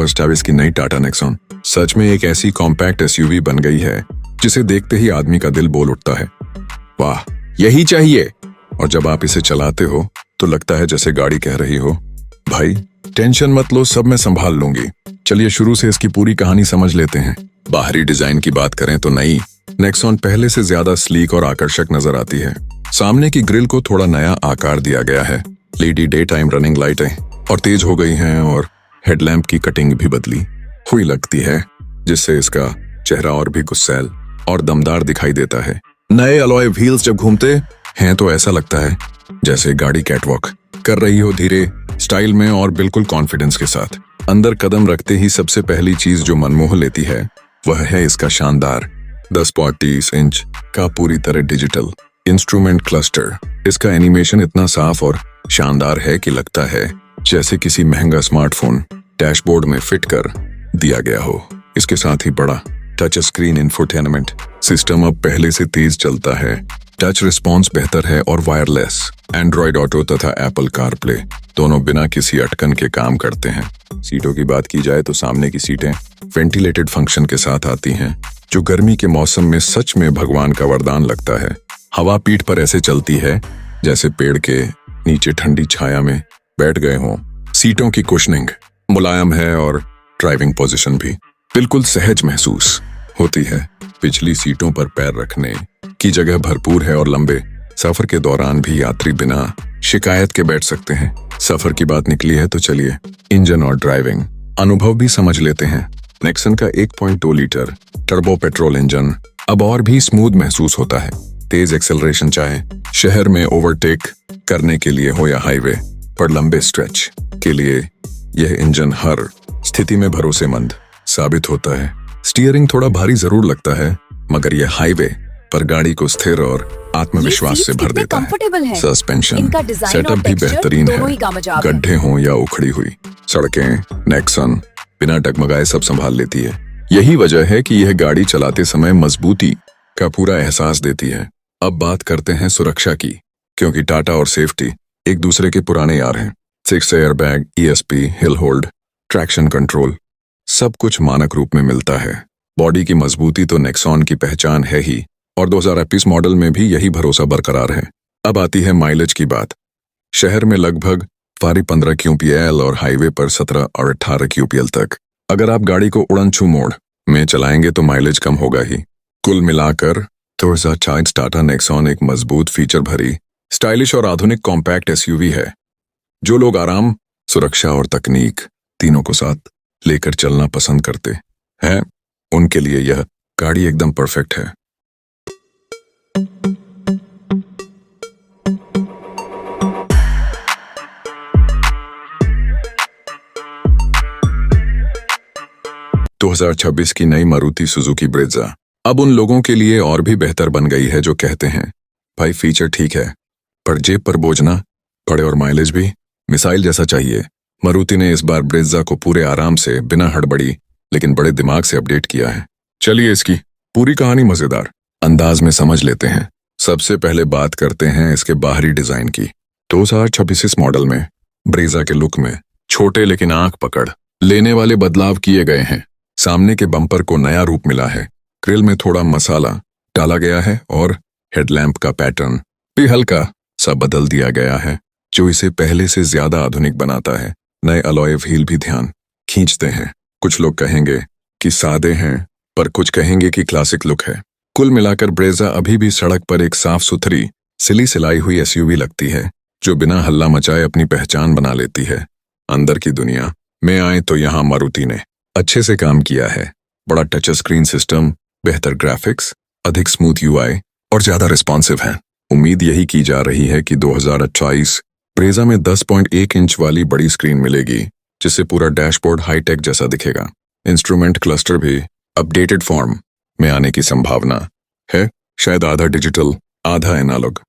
2024 की नई टाटा नेक्सॉन सच में एक ऐसी कॉम्पैक्ट एसयूवी बन गई है जिसे देखते ही आदमी का दिल बोल उठता है, वाह यही चाहिए। और जब आप इसे चलाते हो तो लगता है जैसे गाड़ी कह रही हो, भाई टेंशन मत लो, सब मैं संभाल लूंगी। चलिए शुरू से इसकी पूरी कहानी समझ लेते हैं। बाहरी डिजाइन की बात करें तो नई नेक्सॉन पहले से ज्यादा स्लीक और आकर्षक नजर आती है। सामने की ग्रिल को थोड़ा नया आकार दिया गया है, एलईडी डे टाइम रनिंग लाइटें और तेज हो गई हैं और हेडलैम्प की कटिंग भी बदली हुई लगती है, जिससे इसका चेहरा और भी गुस्सैल और दमदार दिखाई देता है। नए अलॉय व्हील्स जब घूमते हैं तो ऐसा लगता है जैसे गाड़ी कैटवॉक कर रही हो, धीरे स्टाइल में और बिल्कुल कॉन्फिडेंस के साथ। अंदर कदम रखते ही सबसे पहली चीज जो मनमोह लेती है वह है इसका शानदार 10.30 इंच का पूरी तरह डिजिटल इंस्ट्रूमेंट क्लस्टर। इसका एनिमेशन इतना साफ और शानदार है कि लगता है जैसे किसी महंगा स्मार्टफोन डैशबोर्ड में फिट कर दिया गया हो। इसके साथ ही बड़ा टच स्क्रीन इंफोटेनमेंट सिस्टम अब पहले से तेज चलता है, टच रिस्पॉन्स बेहतर है और वायरलेस एंड्रॉयड ऑटो तथा एप्पल कारप्ले दोनों बिना किसी अटकन के काम करते हैं। सीटों की बात की जाए तो सामने की सीटें वेंटिलेटेड फंक्शन के साथ आती हैं, जो गर्मी के मौसम में सच में भगवान का वरदान लगता है। हवा पीठ पर ऐसे चलती है जैसे पेड़ के नीचे ठंडी छाया में बैठ गए हों। सीटों की कुशनिंग मुलायम है और ड्राइविंग पोजीशन भी बिल्कुल सहज महसूस होती है। पिछली सीटों पर पैर रखने की जगह भरपूर है और लंबे सफर के दौरान भी यात्री बिना शिकायत के बैठ सकते हैं। सफर की बात निकली है तो चलिए इंजन और ड्राइविंग अनुभव भी समझ लेते हैं। नेक्सन का 1.2 लीटर टर्बो पेट्रोल इंजन अब और भी स्मूथ महसूस होता है। तेज एक्सेलरेशन चाहे शहर में ओवरटेक करने के लिए हो या हाईवे पर लंबे स्ट्रेच के लिए, यह इंजन हर स्थिति में भरोसेमंद साबित होता है। स्टीयरिंग थोड़ा भारी जरूर लगता है, मगर यह हाईवे पर गाड़ी को स्थिर और आत्मविश्वास से भर देता है। सस्पेंशन सेटअप भी बेहतरीन है, गड्ढे हों या उखड़ी हुई सड़कें नेक्सन बिना डगमगाए सब संभाल लेती है। यही वजह है कि यह गाड़ी चलाते समय मजबूती का पूरा एहसास देती है। अब बात करते हैं सुरक्षा की, क्योंकि टाटा और सेफ्टी एक दूसरे के पुराने यार हैं। 6 airbag, ESP, hill hold, traction control सब कुछ मानक रूप में मिलता है। बॉडी की मजबूती तो नेक्सॉन की पहचान है ही, और 2021 मॉडल में भी यही भरोसा बरकरार है। अब आती है माइलेज की बात। शहर में लगभग 15 QPL और हाईवे पर 17 और 18 QPL तक। अगर आप गाड़ी को उड़न छू मोड़ में चलाएंगे तो माइलेज कम होगा ही। कुल मिलाकर 2024 टाटा नेक्सॉन एक मजबूत फीचर भरी स्टाइलिश और आधुनिक कॉम्पैक्ट एसयूवी है। जो लोग आराम, सुरक्षा और तकनीक तीनों को साथ लेकर चलना पसंद करते हैं, उनके लिए यह गाड़ी एकदम परफेक्ट है। तो 2026 की नई मारुति सुजुकी ब्रेज़ा अब उन लोगों के लिए और भी बेहतर बन गई है जो कहते हैं, भाई फीचर ठीक है पर जेब पर बोझ ना पड़े और माइलेज भी मिसाइल जैसा चाहिए। मारुति ने इस बार ब्रेज़ा को पूरे आराम से, बिना हड़बड़ी लेकिन बड़े दिमाग से अपडेट किया है। चलिए इसकी पूरी कहानी मजेदार अंदाज में समझ लेते हैं। सबसे पहले बात करते हैं इसके बाहरी डिजाइन की। 2026 मॉडल में ब्रेज़ा के लुक में छोटे लेकिन आंख पकड़ लेने वाले बदलाव किए गए हैं। सामने के बम्पर को नया रूप मिला है, ग्रिल में थोड़ा मसाला डाला गया है और हेडलैम्प का पैटर्न भी हल्का सा बदल दिया गया है, जो इसे पहले से ज्यादा आधुनिक बनाता है। नए अलॉय व्हील भी ध्यान खींचते हैं। कुछ लोग कहेंगे कि सादे हैं, पर कुछ कहेंगे कि क्लासिक लुक है। कुल मिलाकर ब्रेज़ा अभी भी सड़क पर एक साफ सुथरी सिलाई हुई एसयूवी लगती है, जो बिना हल्ला मचाए अपनी पहचान बना लेती है। अंदर की दुनिया में आए तो यहाँ मारुति ने अच्छे से काम किया है। बड़ा टच स्क्रीन सिस्टम, बेहतर ग्राफिक्स, अधिक स्मूथ UI और ज्यादा रिस्पॉन्सिव है। उम्मीद यही की जा रही है कि 2028 ब्रेज़ा में 10.1 इंच वाली बड़ी स्क्रीन मिलेगी, जिससे पूरा डैशबोर्ड हाईटेक जैसा दिखेगा। इंस्ट्रूमेंट क्लस्टर भी अपडेटेड फॉर्म में आने की संभावना है, शायद आधा डिजिटल आधा एनालॉग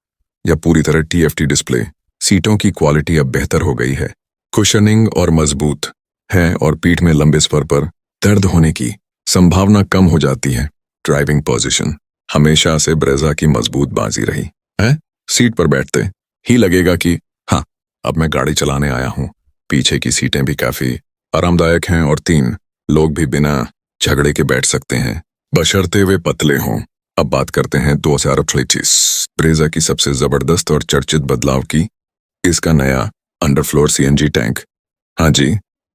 या पूरी तरह TFT डिस्प्ले। सीटों की क्वालिटी अब बेहतर हो गई है, कुशनिंग और मजबूत है और पीठ में लंबे सफर पर दर्द होने की संभावना कम हो जाती है। ड्राइविंग पोजीशन हमेशा से ब्रेज़ा की मजबूत बाजी रही है। सीट पर बैठते ही लगेगा कि हाँ, अब मैं गाड़ी चलाने आया हूँ। पीछे की सीटें भी काफी आरामदायक हैं और 3 लोग भी बिना झगड़े के बैठ सकते हैं, बशर्ते वे पतले हों। अब बात करते हैं 2023 ब्रेजा की सबसे जबरदस्त और चर्चित बदलाव की, इसका नया अंडरफ्लोर सीएनजी टैंक। हाँ जी,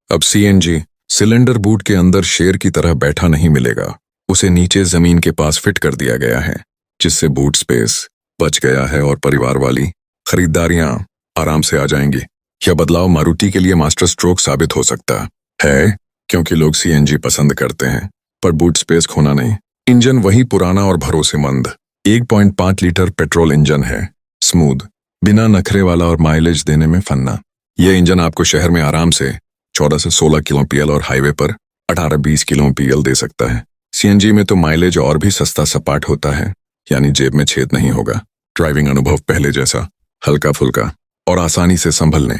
अब सीएनजी सिलेंडर बूट के अंदर शेर की तरह बैठा नहीं मिलेगा, उसे नीचे जमीन के पास फिट कर दिया गया है, जिससे बूट स्पेस बच गया है और परिवार वाली खरीदारियां आराम से आ जाएंगी। यह बदलाव मारुति के लिए मास्टर स्ट्रोक साबित हो सकता है, क्योंकि लोग सीएनजी पसंद करते हैं, पर बूट स्पेस खोना नहीं। इंजन वही पुराना और भरोसेमंद 1.5 लीटर पेट्रोल इंजन है, स्मूथ, बिना नखरे वाला और माइलेज देने में फन्ना। यह इंजन आपको शहर में आराम से 14 से 16 किलो पीएल और हाईवे पर 18-20 किलो पीएल दे सकता है। सीएनजी में तो माइलेज और भी सस्ता सपाट होता है, यानी जेब में छेद नहीं होगा। ड्राइविंग अनुभव पहले जैसा हल्का फुल्का और आसानी से संभलने।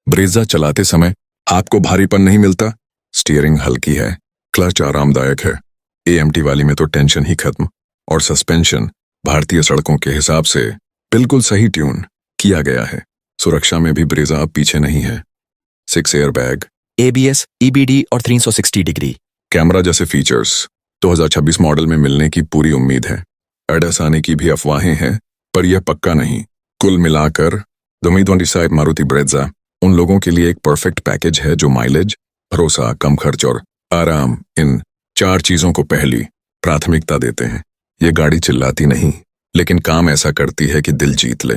ब्रेजा चलाते समय आपको भारीपन नहीं मिलता, स्टीयरिंग हल्की है, क्लच आरामदायक है, एएमटी वाली में तो टेंशन ही खत्म, और सस्पेंशन भारतीय सड़कों के हिसाब से बिल्कुल सही ट्यून किया गया है। सुरक्षा में भी ब्रेजा अब पीछे नहीं है। 6 एयरबैग, ABS, EBD और 360 डिग्री कैमरा जैसे फीचर्स 2026 मॉडल में मिलने की पूरी उम्मीद है। एडस आने की भी अफवाहें हैं, पर यह पक्का नहीं। कुल मिलाकर 2025 मारुति ब्रेजा उन लोगों के लिए एक परफेक्ट पैकेज है जो माइलेज, भरोसा, कम खर्च और आराम, इन 4 चीजों को पहली प्राथमिकता देते हैं। ये गाड़ी चिल्लाती नहीं, लेकिन काम ऐसा करती है कि दिल जीत ले।